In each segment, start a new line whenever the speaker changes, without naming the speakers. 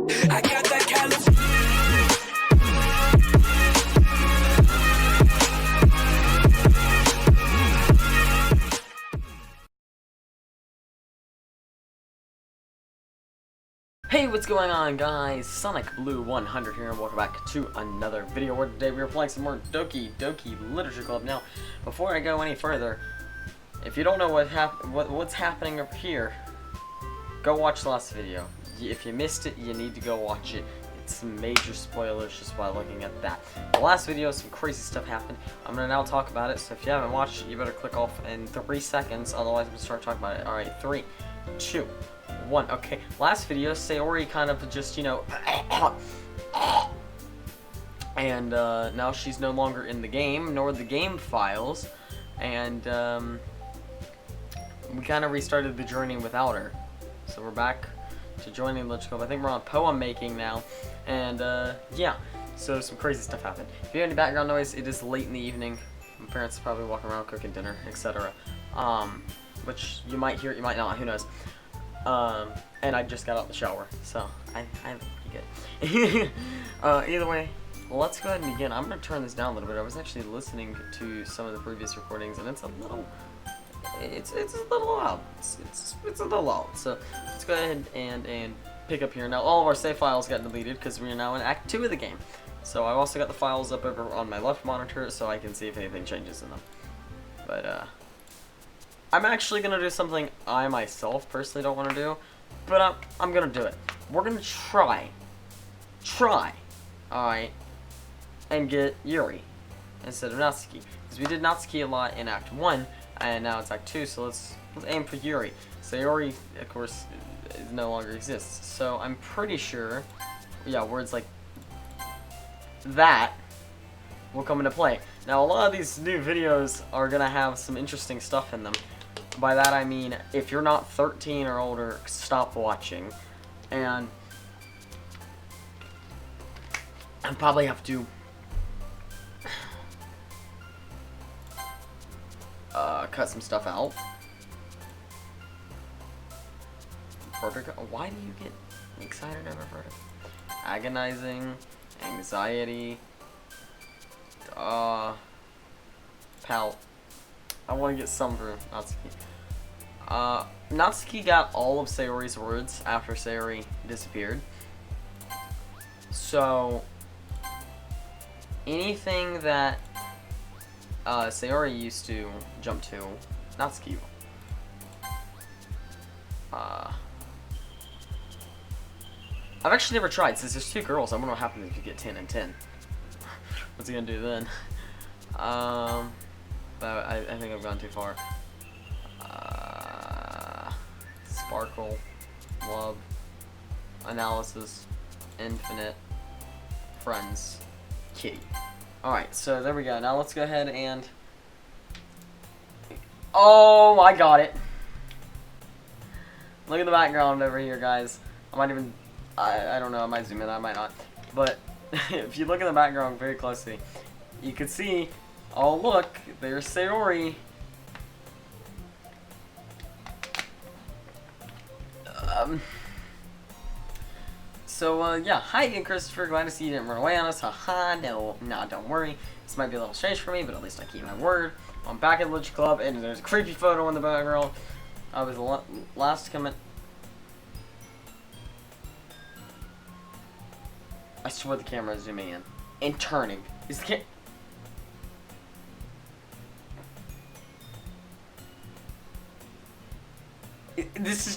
I got that California.
Hey, what's going on, guys? Sonic Blue 100 here, and welcome back to another video where today we are playing some more Doki Doki Literature Club. Now, before I go any further, if you don't know what's happening up here, go watch the last video. If you missed it, you need to go watch it. It's some major spoilers just by looking at that. The last video, some crazy stuff happened. I'm gonna now talk about it, so if you haven't watched it, you better click off in 3 seconds, otherwise I'm gonna start talking about it. Alright, 3, 2, 1. Okay, last video, Sayori kind of just, you know, and now she's no longer in the game, nor the game files, and we kind of restarted the journey without her. So we're back to joining the Literature Club. I think we're on poem making now, and yeah, so some crazy stuff happened. If you hear any background noise, it is late in the evening. My parents are probably walking around cooking dinner, etc. Which you might hear, you might not, who knows. And I just got out the shower, so I'm pretty good. Either way, let's go ahead and begin. I'm going to turn this down a little bit. I was actually listening to some of the previous recordings, and it's a little loud. It's a little loud. So let's go ahead and pick up here. Now all of our save files got deleted because we are now in Act 2 of the game. So I've also got the files up over on my left monitor so I can see if anything changes in them. But I'm actually gonna do something I myself personally don't want to do, but I'm gonna do it. We're gonna try, alright, and get Yuri instead of Natsuki, because we did Natsuki a lot in Act 1, and now it's Act 2, so let's aim for Yuri. Sayori, of course, no longer exists, so I'm pretty sure, yeah, words like that will come into play. Now, a lot of these new videos are gonna have some interesting stuff in them. By that I mean, if you're not 13 or older, stop watching. And I probably have to cut some stuff out. Vertigo. Why do you get excited over vertigo? Agonizing, anxiety, pout. I want to get some for Natsuki. Natsuki got all of Sayori's words after Sayori disappeared. So, anything that Sayori used to jump to, Natsuki will. I've actually never tried, since there's 2 girls. I wonder what happens if you get 10 and 10. What's he gonna do then? But I think I've gone too far. Sparkle, love, analysis, infinite, friends, kitty. Alright, so there we go. Now let's go ahead and... Oh, I got it. Look at the background over here, guys. I might even... I don't know, I might zoom in, I might not. But if you look at the background very closely, you can see... Oh, look, there's Sayori. Yeah, hi again, Christopher. Glad to see you didn't run away on us. Haha, no, don't worry. This might be a little strange for me, but at least I keep my word. I'm back at the Literature Club, and there's a creepy photo in the background. I was the last to come in. I swear the camera is zooming in. And turning. Is the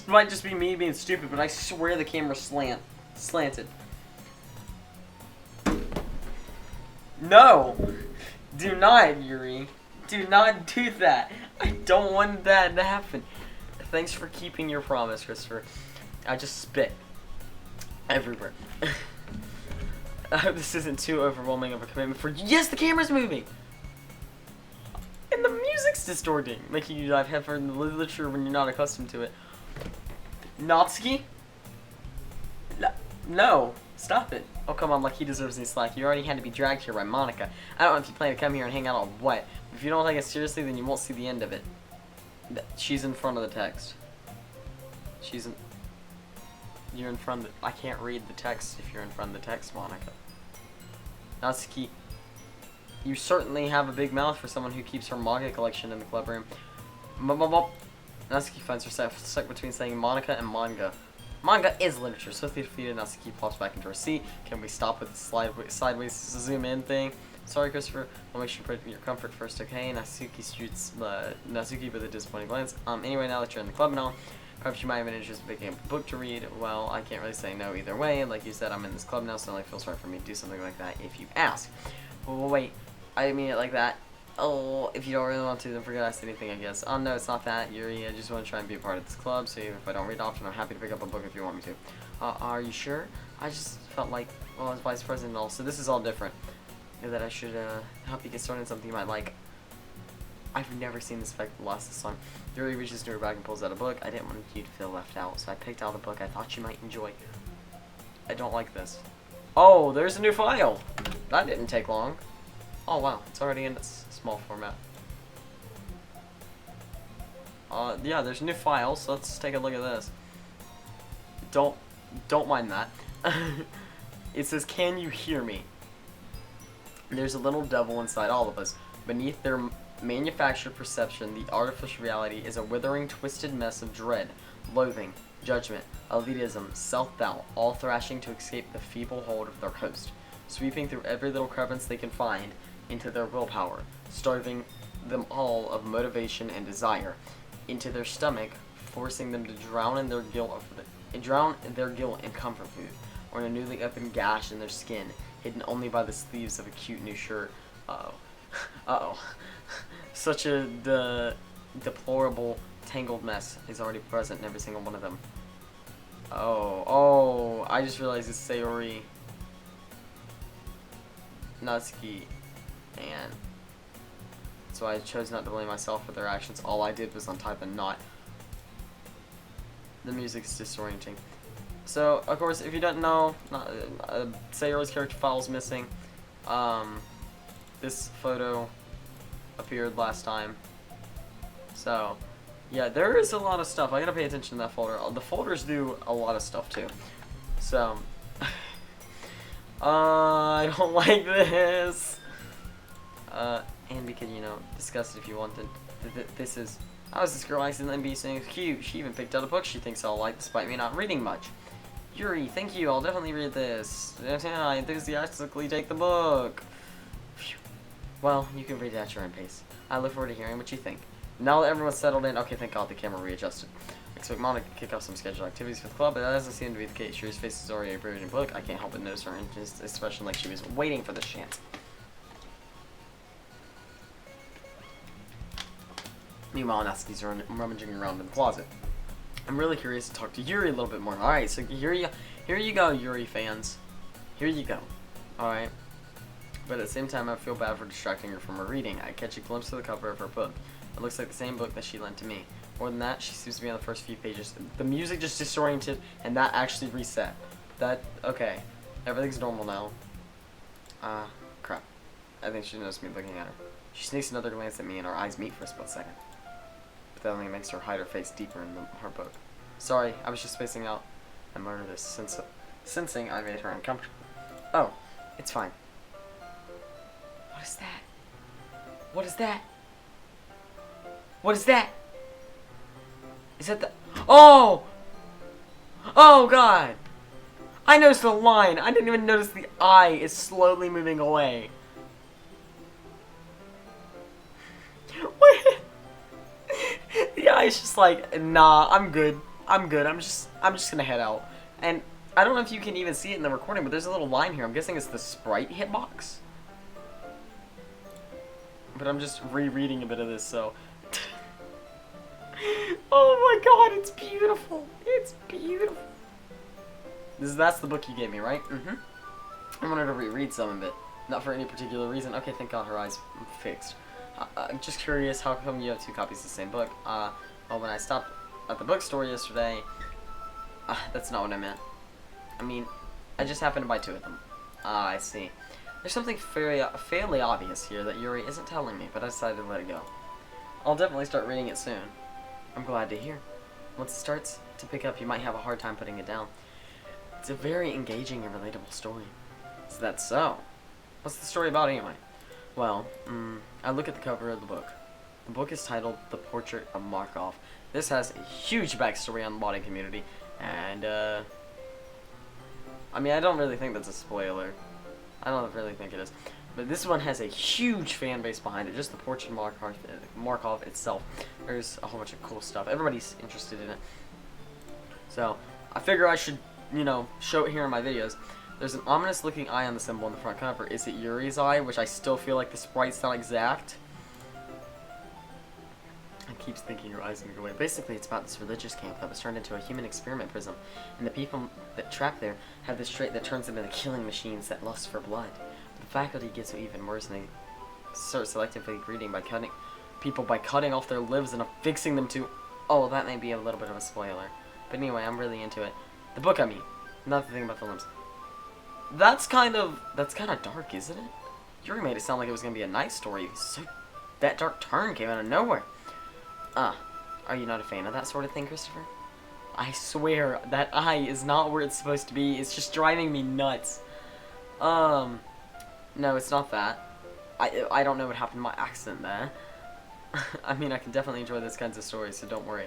might just be me being stupid, but I swear the camera slanted. No! Do not, Yuri. Do not do that. I don't want that to happen. Thanks for keeping your promise, Christopher. I just spit everywhere. I hope this isn't too overwhelming of a commitment for you. Yes, the camera's moving! And the music's distorting, making you dive headfirst in the literature when you're not accustomed to it. Natsuki? No, stop it. Oh, come on, like he deserves any slack. You already had to be dragged here by Monica. I don't know if you plan to come here and hang out or what. If you don't take it seriously, then you won't see the end of it. She's in front of the text. She's in... You're in front of the, I can't read the text if you're in front of the text, Monica. Natsuki, you certainly have a big mouth for someone who keeps her manga collection in the club room. Natsuki finds herself stuck between saying Monica and manga. Manga is literature. Swiftly defeated, Natsuki plops back into her seat. Can we stop with the sideways zoom in thing? Sorry, Christopher. I'll make sure you put your comfort first, okay? Natsuki shoots Natsuki with a disappointing glance. Anyway, now that you're in the club now, perhaps you might have an interest in picking up a book to read. Well, I can't really say no either way. Like you said, I'm in this club now, so it only feels right for me to do something like that if you ask. Well, wait. I didn't mean it like that. Oh, if you don't really want to, then forget I said anything, I guess. Oh, no, it's not that, Yuri. I just want to try and be a part of this club, so even if I don't read often, I'm happy to pick up a book if you want me to. Are you sure? I just felt like, well, I was vice president and all, so this is all different. That I should help you get started on something you might like. I've never seen this effect last this long. Yuri reaches into her bag and pulls out a book. I didn't want you to feel left out, so I picked out a book I thought you might enjoy. I don't like this. Oh, there's a new file. That didn't take long. Oh wow, it's already in its small format. Yeah, there's a new file, so let's take a look at this. Don't mind that. It says, "Can you hear me?" There's a little devil inside all of us. Beneath their manufactured perception, the artificial reality is a withering, twisted mess of dread, loathing, judgment, elitism, self-doubt, all thrashing to escape the feeble hold of their host, sweeping through every little crevice they can find into their willpower, starving them all of motivation and desire, into their stomach, forcing them to drown in their guilt in comfort food, or in a newly opened gash in their skin, hidden only by the sleeves of a cute new shirt. Uh-oh. Such a deplorable, tangled mess is already present in every single one of them. Oh, I just realized it's Sayori, Natsuki, and so I chose not to blame myself for their actions. All I did was untie the knot. The music's disorienting. So, of course, if you don't know, Sayori's character file is missing. This photo appeared last time. So, yeah, there is a lot of stuff. I gotta pay attention to that folder. The folders do a lot of stuff, too. So, I don't like this. And we can, discuss it if you wanted. This is... How is this girl accidentally being so cute? She even picked out a book she thinks I'll like, despite me not reading much. Yuri, thank you. I'll definitely read this. I enthusiastically take the book. Phew. Well, you can read it at your own pace. I look forward to hearing what you think. Now that everyone's settled in, okay, thank God the camera readjusted. I expect Monica to kick off some scheduled activities for the club, but that doesn't seem to be the case. Yuri's face is already a reading book. I can't help but notice her expression like she was waiting for this chance. Meanwhile, Natsuki's rummaging around in the closet. I'm really curious to talk to Yuri a little bit more. Alright, so here you go, Yuri fans. Here you go. Alright. But at the same time, I feel bad for distracting her from her reading. I catch a glimpse of the cover of her book. It looks like the same book that she lent to me. More than that, she seems to be on the first few pages. The music just disoriented, and that actually reset. Okay. Everything's normal now. Crap. I think she noticed me looking at her. She sneaks another glance at me, and our eyes meet for a split second. But that only makes her hide her face deeper in her book. Sorry, I was just spacing out. I murmured this, sensing I made her uncomfortable. Oh, it's fine. What is that? What is that? What is that? Is that the... Oh! Oh, God! I noticed the line. I didn't even notice the eye is slowly moving away. What? The eye's just like, nah, I'm good. I'm good. I'm just gonna head out. And I don't know if you can even see it in the recording, but there's a little line here. I'm guessing it's the Sprite hitbox. But I'm just rereading a bit of this, so... Oh my God, it's beautiful. It's beautiful. That's the book you gave me, right? Mm-hmm. I wanted to reread some of it. Not for any particular reason. Okay, thank God her eyes fixed. I'm just curious, how come you have 2 copies of the same book? Well, when I stopped at the bookstore yesterday... that's not what I meant. I mean, I just happened to buy 2 of them. I see. There's something fairly obvious here that Yuri isn't telling me, but I decided to let it go. I'll definitely start reading it soon. I'm glad to hear. Once it starts to pick up, you might have a hard time putting it down. It's a very engaging and relatable story. Is that so? What's the story about anyway? Well, I look at the cover of the book. The book is titled The Portrait of Markov. This has a huge backstory on the modding community, and I mean, I don't really think that's a spoiler. I don't really think it is. But this one has a huge fan base behind it, just the Portrait of Markov itself. There's a whole bunch of cool stuff. Everybody's interested in it. So, I figure I should, you know, show it here in my videos. There's an ominous looking eye on the symbol on the front cover. Is it Yuri's eye? Which I still feel like the sprite's not exact. It keeps thinking your eyes gonna go away. Basically, it's about this religious camp that was turned into a human experiment prism. And the people that trap there have this trait that turns them into killing machines that lust for blood. The faculty gets even worse, and they start selectively breeding by cutting people by cutting off their limbs and affixing them to... Oh, that may be a little bit of a spoiler. But anyway, I'm really into it. The book, I mean. Not the thing about the limbs. That's kind of dark, isn't it? Yuri made it sound like it was going to be a nice story. So that dark turn came out of nowhere. Are you not a fan of that sort of thing, Christopher? I swear, that eye is not where it's supposed to be. It's just driving me nuts. No, it's not that. I don't know what happened to my accent there. I mean, I can definitely enjoy those kinds of stories, so don't worry.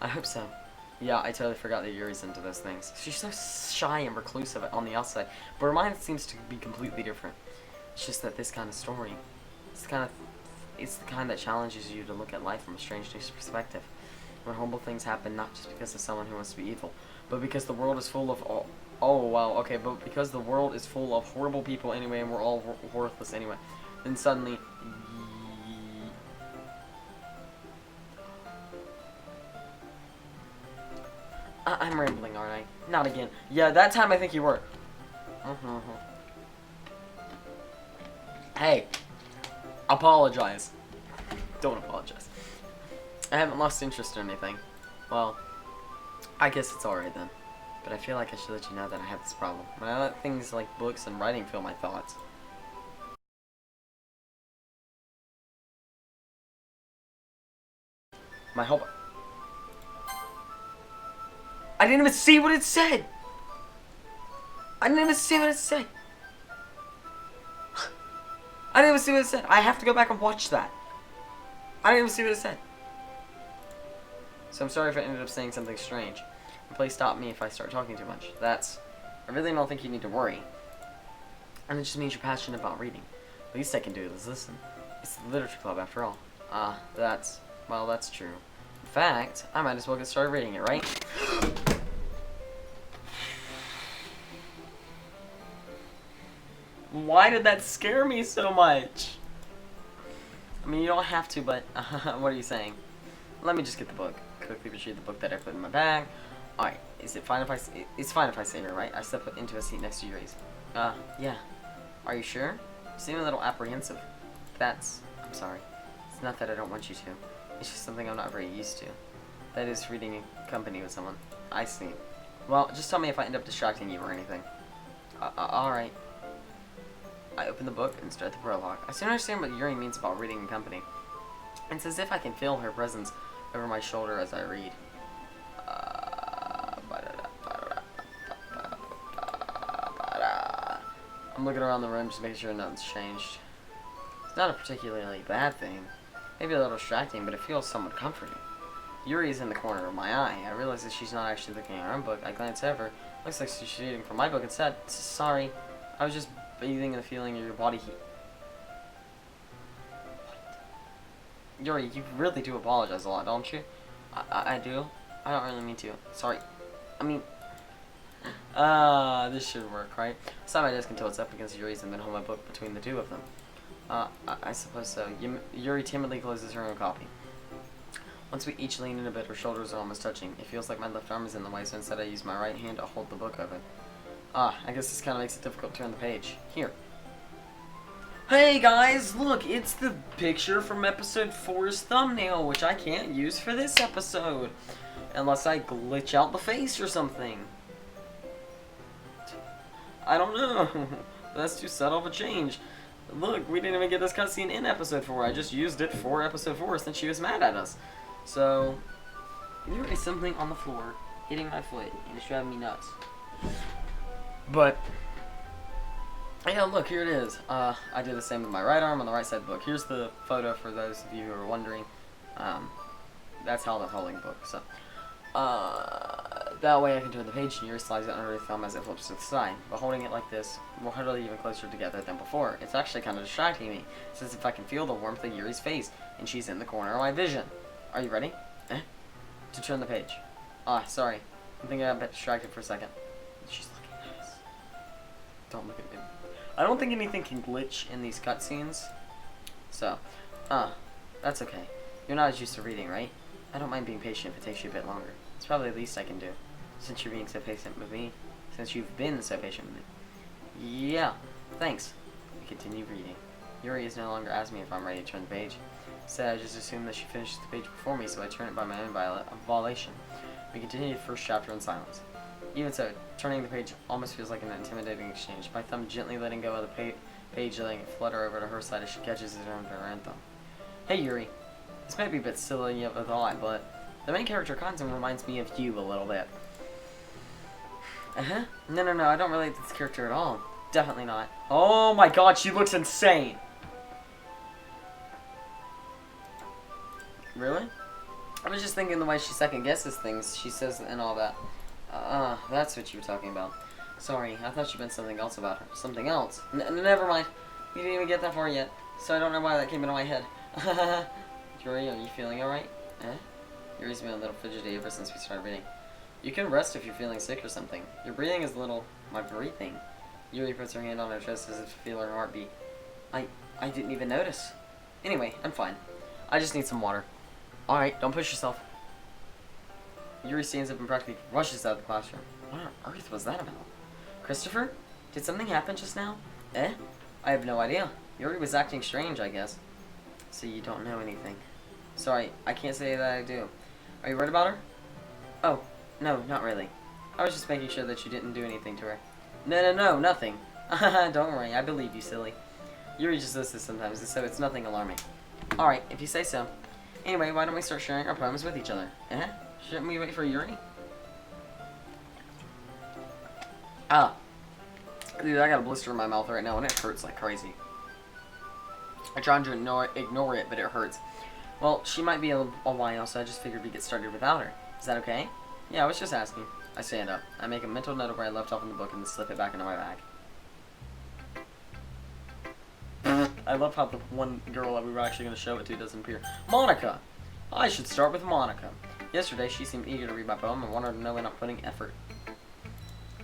I hope so. Yeah, I totally forgot that Yuri's into those things. She's so shy and reclusive on the outside, but her mind seems to be completely different. It's just that this kind of story, it's the kind that challenges you to look at life from a strange new perspective. When horrible things happen, not just because of someone who wants to be evil, but because the world is full of but because the world is full of horrible people anyway, and we're all worthless anyway. Then suddenly, I'm rambling, aren't I? Not again. Yeah, that time I think you were. Hey, apologize. Don't apologize. I haven't lost interest or anything. Well, I guess it's alright then. But I feel like I should let you know that I have this problem. When I let things like books and writing fill my thoughts. My whole... I didn't even see what it said! I didn't even see what it said! I didn't even see what it said. I have to go back and watch that. I didn't even see what it said. So I'm sorry if I ended up saying something strange. And please stop me if I start talking too much. I really don't think you need to worry. And it just means you're passionate about reading. The least I can do is listen. It's the literature club after all. That's true. In fact, I might as well get started reading it, right? Why did that scare me so much? I mean, you don't have to, but what are you saying? Let me just get the book. Quickly retrieve the book that I put in my bag. Alright, is it fine if it's fine if I stay here, right? I step into a seat next to Yuri's. Yeah. Are you sure? You seem a little apprehensive. I'm sorry. It's not that I don't want you to. It's just something I'm not very used to. That is reading in company with someone. I see. Well, just tell me if I end up distracting you or anything. Alright. I open the book and start the prologue. I soon understand what Yuri means about reading in company. It's as if I can feel her presence over my shoulder as I read. I'm looking around the room just making sure nothing's changed. It's not a particularly bad thing. Maybe a little distracting, but it feels somewhat comforting. Yuri's in the corner of my eye. I realize that she's not actually looking at her own book. I glance over. Looks like she's reading from my book instead. Sorry. I was just bathing in the feeling of your body heat. What? Yuri, you really do apologize a lot, don't you? I do. I don't really mean to. Sorry. I mean... this should work, right? I saw my desk until it's up against Yuri's and then hold my book between the two of them. I suppose so. Yuri timidly closes her own copy. Once we each lean in a bit, our shoulders are almost touching. It feels like my left arm is in the way, so instead I use my right hand to hold the book open. I guess this kind of makes it difficult to turn the page. Here. Hey guys, look, it's the picture from episode 4's thumbnail, which I can't use for this episode. Unless I glitch out the face or something. I don't know. That's too subtle of a change. Look, we didn't even get this cutscene in episode 4. I just used it for episode 4 since she was mad at us. So, there is something on the floor hitting my foot, and it's driving me nuts. But yeah, look, here it is. I did the same with my right arm on the right side of the book. Here's the photo for those of you who are wondering. That's how I'm holding the book. So that way I can turn the page and Yuri slides it under her thumb as it flips to the side. But holding it like this, we're hardly even closer together than before. It's actually kind of distracting me, since if I can feel the warmth of Yuri's face, and she's in the corner of my vision. Are you ready? To turn the page. Sorry. I think I got a bit distracted for a second. She's looking at us. Don't look at me. I don't think anything can glitch in these cutscenes. So, that's okay. You're not as used to reading, right? I don't mind being patient if it takes you a bit longer. It's probably the least I can do. Since you're being so patient with me. Since you've been so patient with me. Yeah, thanks. We continue reading. Yuri is no longer asking me if I'm ready to turn the page. Instead, I just assume that she finishes the page before me, so I turn it by my own violation. We continue the first chapter in silence. Even so, turning the page almost feels like an intimidating exchange. My thumb gently letting go of the page, letting it flutter over to her side as she catches it under her own thumb. Hey Yuri, this might be a bit silly of a thought, but the main character content reminds me of you a little bit. No, I don't relate to this character at all. Definitely not. Oh my god, she looks insane! Really? I was just thinking the way she second guesses things, she says and all that. That's what you were talking about. Sorry, I thought you meant something else about her. Something else? Never mind. You didn't even get that far yet, so I don't know why that came into my head. Yuri, are you feeling alright? Yuri's been a little fidgety ever since we started reading. You can rest if you're feeling sick or something. Your breathing is a little... My breathing? Yuri puts her hand on her chest as if to feel her heartbeat. I didn't even notice. Anyway, I'm fine. I just need some water. Alright, don't push yourself. Yuri stands up and practically rushes out of the classroom. What on earth was that about? Christopher? Did something happen just now? I have no idea. Yuri was acting strange, I guess. So you don't know anything. Sorry, I can't say that I do. Are you worried about her? Oh, no, not really. I was just making sure that you didn't do anything to her. No, nothing. Don't worry, I believe you, silly. Yuri just does this sometimes, so it's nothing alarming. Alright, if you say so. Anyway, why don't we start sharing our poems with each other? Shouldn't we wait for Yuri? Dude, I got a blister in my mouth right now and it hurts like crazy. I tried to ignore it, but it hurts. Well, she might be a while, so I just figured we'd get started without her. Is that okay? Yeah, I was just asking. I stand up. I make a mental note of where I left off in the book and then slip it back into my bag. I love how the one girl that we were actually going to show it to doesn't appear. Monica! I should start with Monica. Yesterday, she seemed eager to read my poem and wanted to know when I'm putting effort.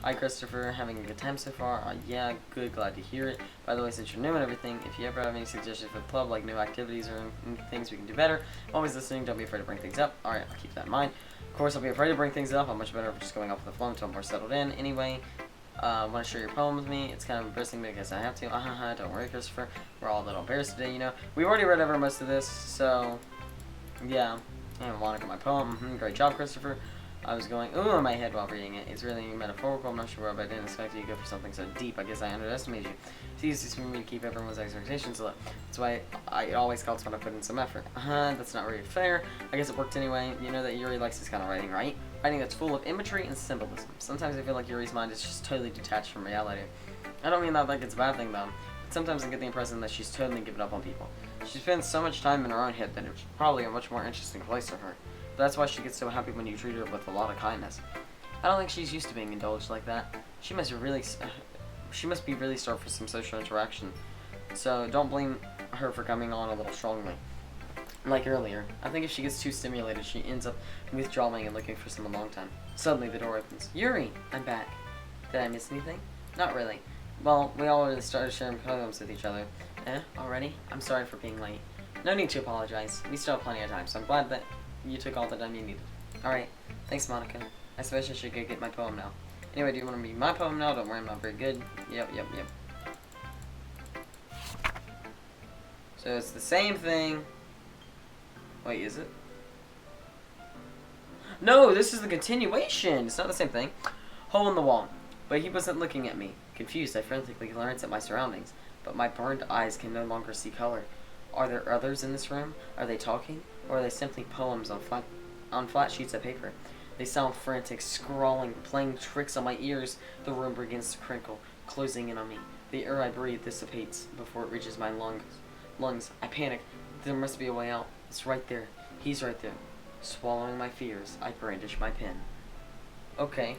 Hi, Christopher. Having a good time so far? Yeah, good. Glad to hear it. By the way, since you're new and everything, if you ever have any suggestions for the club, like new activities or things we can do better, I'm always listening. Don't be afraid to bring things up. Alright, I'll keep that in mind. Of course, I'll be afraid to bring things up. I'm much better for just going off with the flow until I'm more settled in. Anyway, want to share your poem with me? It's kind of embarrassing, but I guess I have to. Don't worry, Christopher. We're all a little embarrassed today, you know. We've already read over most of this, so... yeah. And Monica, my poem. Great job, Christopher. I was going, ooh, in my head while reading it. It's really metaphorical. I'm not sure why, but I didn't expect you to go for something so deep. I guess I underestimated you. It's easy for me to keep everyone's expectations low. That's why it always helps when I put in some effort. That's not really fair. I guess it worked anyway. You know that Yuri likes this kind of writing, right? Writing that's full of imagery and symbolism. Sometimes I feel like Yuri's mind is just totally detached from reality. I don't mean that like it's a bad thing, though. But sometimes I get the impression that she's totally given up on people. She spends so much time in her own head that it's probably a much more interesting place for her. That's why she gets so happy when you treat her with a lot of kindness. I don't think she's used to being indulged like that. She must be really starved for some social interaction. So don't blame her for coming on a little strongly. Like earlier, I think if she gets too stimulated, she ends up withdrawing and looking for some long time. Suddenly the door opens. Yuri, I'm back. Did I miss anything? Not really. Well, we already started sharing poems with each other. Already? I'm sorry for being late. No need to apologize. We still have plenty of time, so I'm glad that you took all the time you needed. Alright, thanks Monica. I suppose I should go get my poem now. Anyway, do you want to read my poem now? Don't worry, I'm not very good. Yep. So it's the same thing. Wait, is it? No, this is the continuation. It's not the same thing. Hole in the wall. But he wasn't looking at me. Confused, I frantically glanced at my surroundings. But my burned eyes can no longer see color. Are there others in this room? Are they talking? Or are they simply poems on flat sheets of paper? They sound frantic, scrawling, playing tricks on my ears. The room begins to crinkle, closing in on me. The air I breathe dissipates before it reaches my lungs. I panic. There must be a way out. It's right there. He's right there. Swallowing my fears, I brandish my pen. Okay.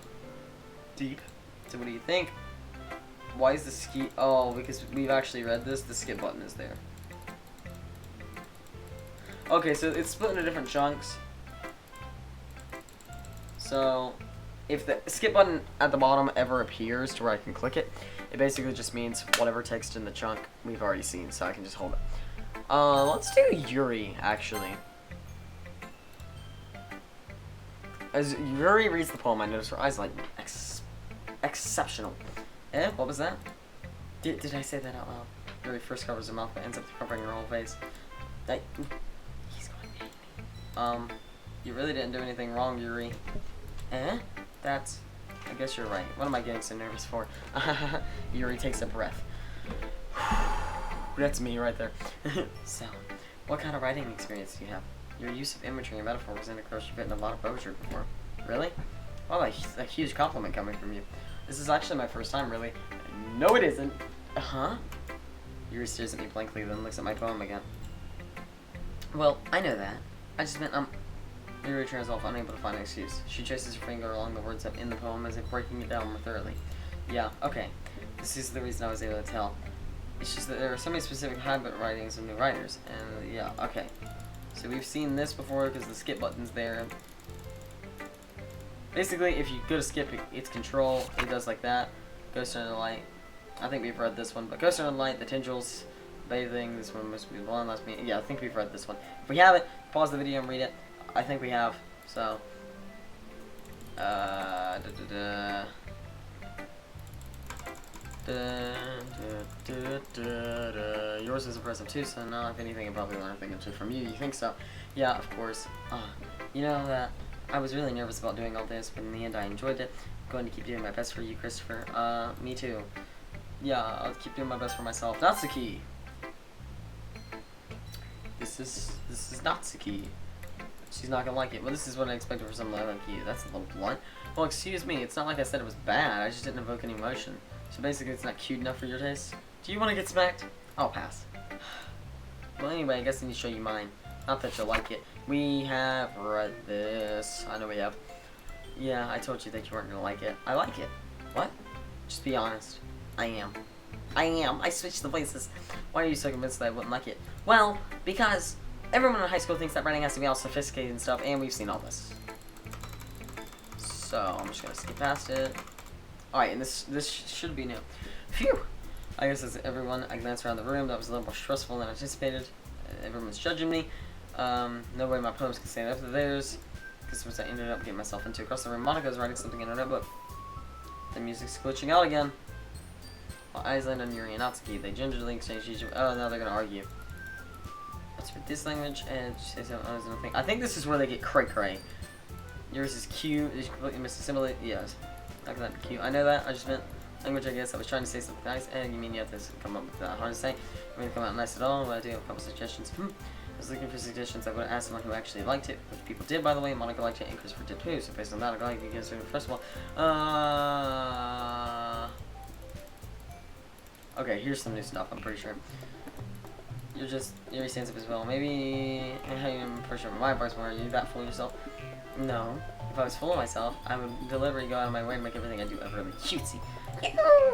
Deep. So what do you think? Why is the skip? Oh, because we've actually read this. The skip button is there. Okay, so it's split into different chunks. So, if the skip button at the bottom ever appears to where I can click it, it basically just means whatever text in the chunk we've already seen, so I can just hold it. Let's do Yuri, actually. As Yuri reads the poem, I notice her eyes like exceptional. Eh? What was that? Did I say that out loud? Yuri first covers her mouth, but ends up covering her whole face. He's going to hate me. You really didn't do anything wrong, Yuri. Eh? That's... I guess you're right. What am I getting so nervous for? Yuri takes a breath. That's me right there. So, what kind of writing experience do you have? Your use of imagery and metaphors and, of course, you've written a lot of poetry before. Really? Well, a huge compliment coming from you. This is actually my first time, really. No, it isn't. Uh-huh? Yuri stares at me blankly, then looks at my poem again. Well, I know that. I just meant, Yuri turns off, unable to find an excuse. She traces her finger along the words in the poem as if breaking it down more thoroughly. Yeah, okay. This is the reason I was able to tell. It's just that there are so many specific habit writings of new writers, and yeah, okay. So we've seen this before because the skip button's there. Basically, if you go to skip, it's control, it does like that. Ghost under the light. I think we've read this one, but Ghost under the light, the tendrils, bathing, this one must be one, last me. Yeah, I think we've read this one. If we haven't, pause the video and read it. I think we have, so. Yours is impressive too, so now if anything I probably learned a thing or two from you. You think so? Yeah, of course. You know that I was really nervous about doing all this, but in the end I enjoyed it. I'm going to keep doing my best for you, Christopher. Me too. Yeah, I'll keep doing my best for myself. Natsuki! This is Natsuki. She's not gonna like it. Well, this is what I expected for someone like you. That's a little blunt. Well, excuse me. It's not like I said it was bad. I just didn't evoke any emotion. So basically, it's not cute enough for your taste. Do you want to get smacked? I'll pass. Well, anyway, I guess I need to show you mine. Not that you'll like it. We have read this. I know we have. Yeah, I told you that you weren't gonna like it. I like it. What? Just be honest. I am. I switched the places. Why are you so convinced that I wouldn't like it? Well, because everyone in high school thinks that writing has to be all sophisticated and stuff, and we've seen all this. So, I'm just gonna skip past it. Alright, and this should be new. Phew! I guess that's everyone. I glanced around the room. That was a little more stressful than anticipated. Everyone's judging me. No way my poems can stand up to theirs. Because I ended up getting myself into. Across the room, Monica's writing something in her notebook. The music's glitching out again. While eyes land on Yuri and Natsuki, they gingerly exchange each other. Oh, now they're gonna argue. Let's read this language and say something. I think this is where they get cray-cray. Yours is cute. Is completely misassimilate. Yes. How can that be cute? I know that. I just meant language, I guess. I was trying to say something nice. And you mean you have to come up with that hard to say? I mean, come out nice at all. But I do have a couple suggestions. I was looking for suggestions. I would have asked someone who actually liked it, which people did, by the way. Monica liked it, and Christopher did too. So based on that, I'd like to get started. First of all, okay, here's some new stuff. I'm pretty sure. Yuri stands up as well. Maybe how you pretty sure my parts more. Are you that full of yourself? No. If I was full of myself, I would deliberately go out of my way and make everything I do ever really cutesy.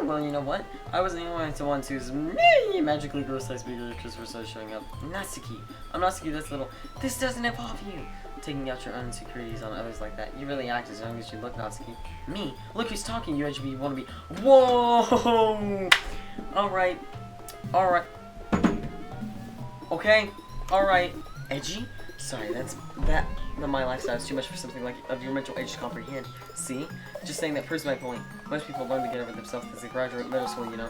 Well, you know what? I wasn't the only one who's magically gross like bigger because we're so showing up. Natsuki. I'm Natsuki, that's little. This doesn't involve you. Taking out your own insecurities on others like that. You really act as young as you look, Natsuki. Me? Look who's talking. You actually want to be. Whoa! Alright. Alright. Okay. Alright. Edgy? Sorry, that my lifestyle is too much for something like of your mental age to comprehend. See? Just saying that proves my point. Most people learn to get over themselves as they graduate middle school, you know.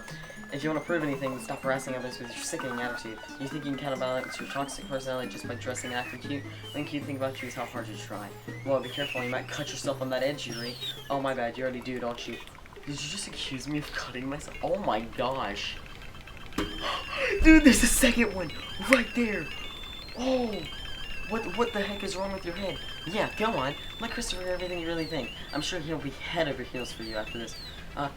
If you want to prove anything, stop harassing others with your sickening attitude. You think you can counterbalance your toxic personality just by dressing and acting cute? The cute thing about you is how hard you try. Well, be careful, you might cut yourself on that edge, Yuri. Oh my bad, you already do, don't you? Did you just accuse me of cutting myself? Oh my gosh. Dude, there's a second one! Right there! Oh! What the heck is wrong with your head? Yeah, go on. Let Christopher hear everything you really think. I'm sure he'll be head over heels for you after this.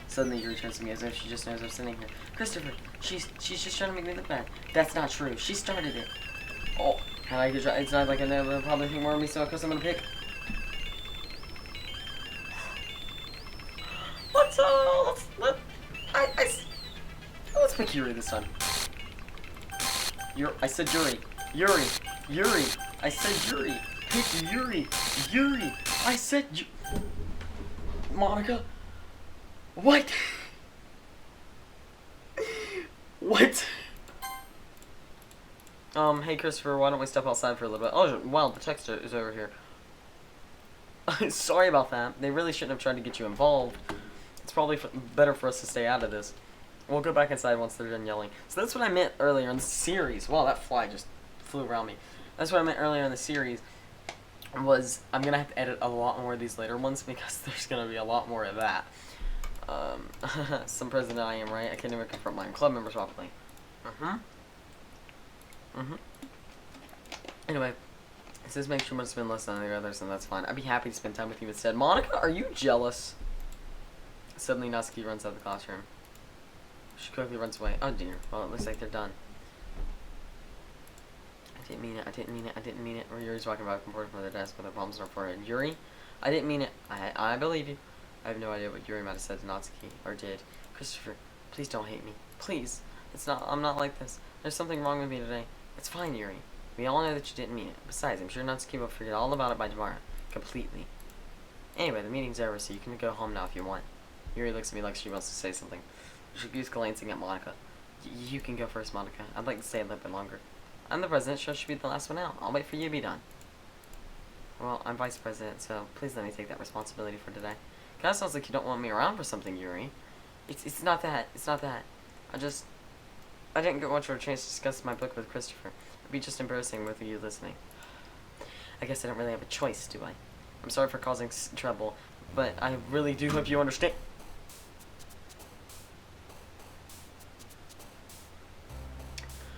Suddenly Yuri turns to me as if she just knows I'm sitting here. Christopher, she's just trying to make me look bad. That's not true. She started it. Oh, how I could try. It's not like they'll probably think more of me, so of course I'm gonna pick. Let's pick Yuri this time. I said Yuri. Yuri. I said Yuri. Pick Yuri. I said Monica. What? What? Hey Christopher, why don't we step outside for a little bit? Oh, wow, the text is over here. Sorry about that. They really shouldn't have tried to get you involved. It's probably better for us to stay out of this. We'll go back inside once they're done yelling. So that's what I meant earlier in the series. Wow, that fly just flew around me. That's what I meant earlier in the series. Was I'm gonna have to edit a lot more of these later ones because there's gonna be a lot more of that. Some president I am, right? I can't even confront my club members properly. Anyway, it says make sure to spend less time than the others, and that's fine. I'd be happy to spend time with you instead. Monica, are you jealous? Suddenly, Natsuki runs out of the classroom. She quickly runs away. Oh dear. Well, it looks like they're done. I didn't mean it. Or Yuri's walking back and forth from their desk with her palms on her forehead. Yuri? I didn't mean it. I believe you. I have no idea what Yuri might have said to Natsuki, or did. Christopher, please don't hate me. Please. I'm not like this. There's something wrong with me today. It's fine, Yuri. We all know that you didn't mean it. Besides, I'm sure Natsuki will forget all about it by tomorrow. Completely. Anyway, the meeting's over, so you can go home now if you want. Yuri looks at me like she wants to say something. She keeps glancing at Monica. You can go first, Monica. I'd like to stay a little bit longer. I'm the president, so I should be the last one out. I'll wait for you to be done. Well, I'm vice president, so please let me take that responsibility for today. Kinda sounds like you don't want me around for something, Yuri. It's not that. I didn't get much of a chance to discuss my book with Christopher. It'd be just embarrassing with you listening. I guess I don't really have a choice, do I? I'm sorry for causing trouble, but I really do hope you understand.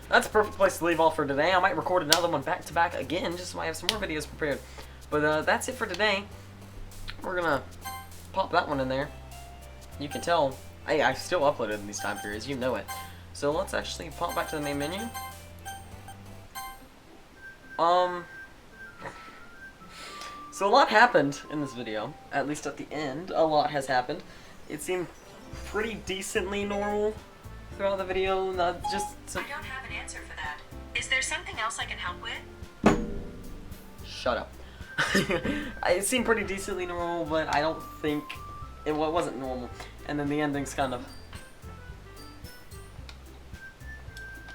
That's a perfect place to leave off for today. I might record another one back to back again, just so I have some more videos prepared. But that's it for today. We're gonna pop that one in there. You can tell I still uploaded in these time periods, you know it. So let's actually pop back to the main menu. So a lot happened in this video, at least at the end. A lot has happened. It seemed pretty decently normal throughout the video. Not just some...
I don't have an answer for that. Is there something else I can help with?
Shut up. It seemed pretty decently normal, but I don't think it wasn't normal. And then the ending's kind of...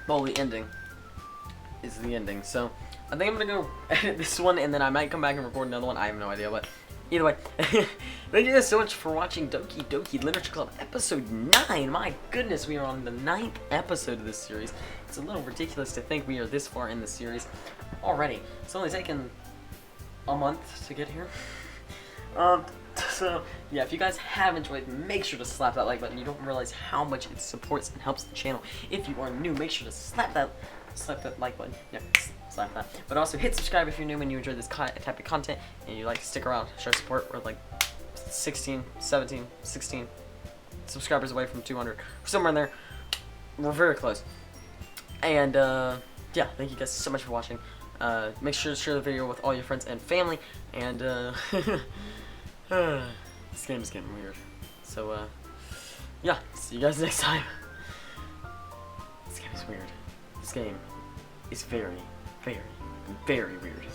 Well, the ending is the ending. So I think I'm gonna go edit this one, and then I might come back and record another one. I have no idea, but either way, thank you guys so much for watching Doki Doki Literature Club episode 9. My goodness, we are on the 9th episode of this series. It's a little ridiculous to think we are this far in the series already. It's only taken a month to get here. So yeah, if you guys have enjoyed, make sure to slap that like button. You don't realize how much it supports and helps the channel. If you are new, make sure to slap that like button. Yeah, slap that. But also hit subscribe if you're new and you enjoy this type of content and you like to stick around, show support. We're like 16, 17, 16 subscribers away from 200. Somewhere in there. We're very close. And yeah, thank you guys so much for watching. Make sure to share the video with all your friends and family. And this game is getting weird. So yeah, see you guys next time. This game is weird. This game is very, very, very weird.